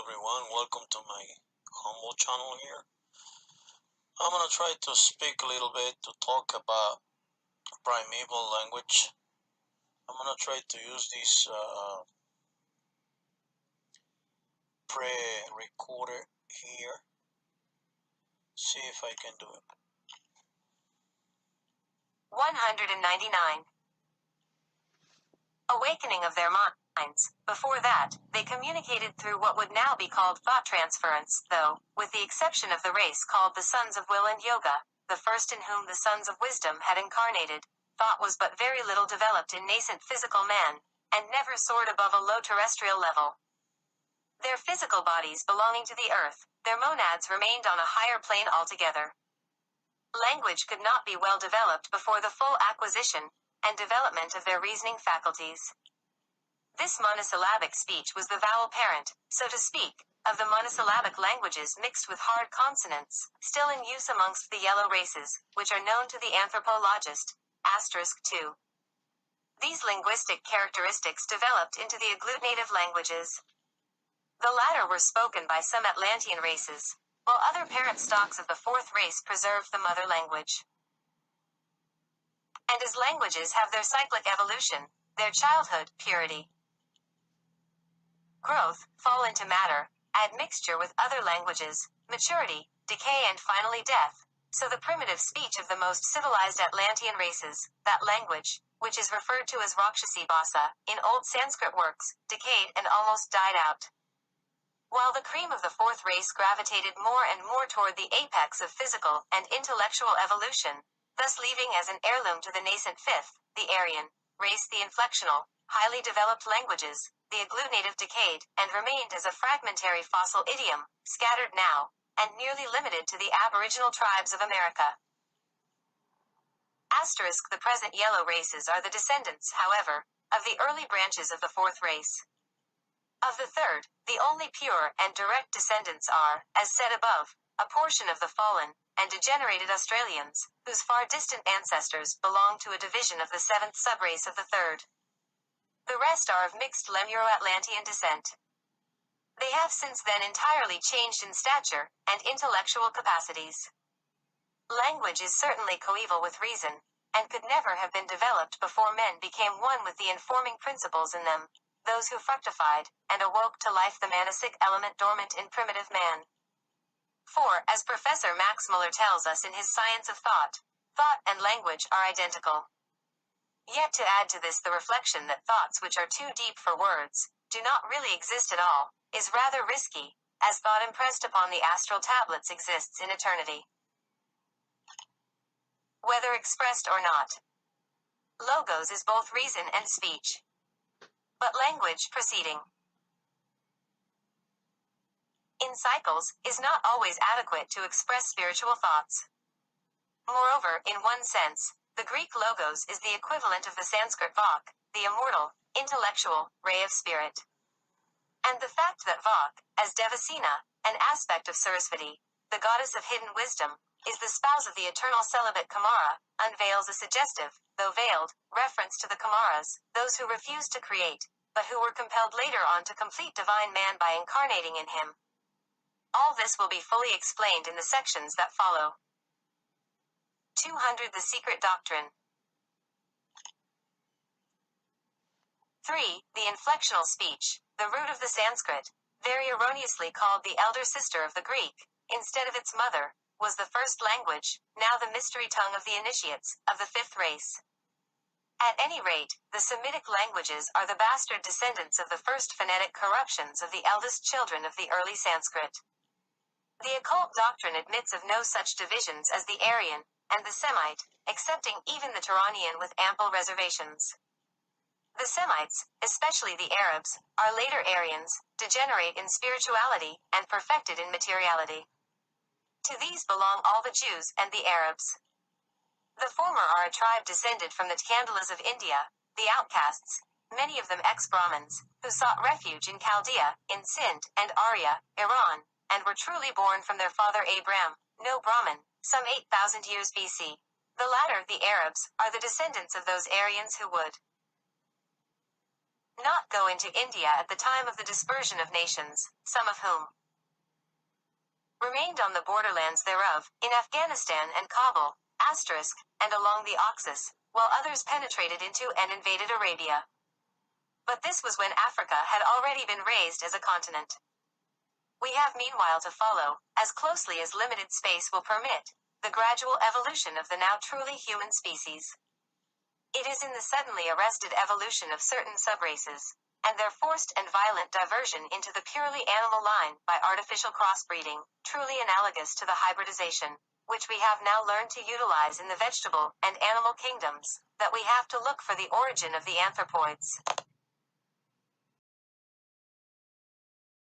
everyone, welcome to my humble channel here. I'm gonna try to speak a little bit to talk about primeval language. I'm gonna try to use this pre-recorder here. See if I can do it. 199. Awakening of their minds. Before that, they communicated through what would now be called thought transference, though, with the exception of the race called the Sons of Will and Yoga, the first in whom the Sons of Wisdom had incarnated, thought was but very little developed in nascent physical man, and never soared above a low terrestrial level. Their physical bodies belonging to the earth, their monads remained on a higher plane altogether. Language could not be well developed before the full acquisition and development of their reasoning faculties. This monosyllabic speech was the vowel parent, so to speak, of the monosyllabic languages mixed with hard consonants, still in use amongst the yellow races, which are known to the anthropologist. *2. These linguistic characteristics developed into the agglutinative languages. The latter were spoken by some Atlantean races, while other parent stocks of the fourth race preserved the mother language. And as languages have their cyclic evolution, their childhood, purity, growth, fall into matter, admixture with other languages, maturity, decay and finally death, so the primitive speech of the most civilized Atlantean races, that language, which is referred to as Rakshasi Bhasa, in old Sanskrit works, decayed and almost died out. While the cream of the fourth race gravitated more and more toward the apex of physical and intellectual evolution, thus leaving as an heirloom to the nascent fifth, the Aryan, race the inflectional, highly developed languages, the agglutinative decayed, and remained as a fragmentary fossil idiom, scattered now, and nearly limited to the aboriginal tribes of America. The present yellow races are the descendants, however, of the early branches of the fourth race. Of the third, the only pure and direct descendants are, as said above, a portion of the fallen and degenerated Australians, whose far distant ancestors belong to a division of the seventh subrace of the third. The rest are of mixed Lemuro-Atlantean descent. They have since then entirely changed in stature and intellectual capacities. Language is certainly coeval with reason, and could never have been developed before men became one with the informing principles in them, those who fructified and awoke to life the manasic element dormant in primitive man. For, as Professor Max Muller tells us in his Science of Thought, thought and language are identical. Yet to add to this the reflection that thoughts which are too deep for words do not really exist at all, is rather risky, as thought impressed upon the astral tablets exists in eternity, whether expressed or not. Logos is both reason and speech, but language proceeding in cycles is not always adequate to express spiritual thoughts. Moreover, in one sense, the Greek logos is the equivalent of the Sanskrit vak, the immortal, intellectual, ray of spirit. And the fact that vak, as Devasena, an aspect of Sarasvati, the goddess of hidden wisdom, is the spouse of the eternal celibate Kumara, unveils a suggestive, though veiled, reference to the Kumaras, those who refused to create, but who were compelled later on to complete divine man by incarnating in him. All this will be fully explained in the sections that follow. 200. The Secret Doctrine. 3. The inflectional speech, the root of the Sanskrit, very erroneously called the elder sister of the Greek, instead of its mother, was the first language, now the mystery tongue of the initiates, of the fifth race. At any rate, the Semitic languages are the bastard descendants of the first phonetic corruptions of the eldest children of the early Sanskrit. The occult doctrine admits of no such divisions as the Aryan and the Semite, excepting even the Turanian with ample reservations. The Semites, especially the Arabs, are later Aryans, degenerate in spirituality and perfected in materiality. To these belong all the Jews and the Arabs. The former are a tribe descended from the Tkandalas of India, the outcasts, many of them ex-Brahmins, who sought refuge in Chaldea, in Sind and Arya, Iran, and were truly born from their father Abram, no Brahmin, some 8,000 years BC. The latter, the Arabs, are the descendants of those Aryans who would not go into India at the time of the dispersion of nations, some of whom remained on the borderlands thereof, in Afghanistan and Kabul, and along the Oxus, while others penetrated into and invaded Arabia. But this was when Africa had already been raised as a continent. We have meanwhile to follow, as closely as limited space will permit, the gradual evolution of the now truly human species. It is in the suddenly arrested evolution of certain subraces, and their forced and violent diversion into the purely animal line by artificial crossbreeding, truly analogous to the hybridization, which we have now learned to utilize in the vegetable and animal kingdoms, that we have to look for the origin of the anthropoids.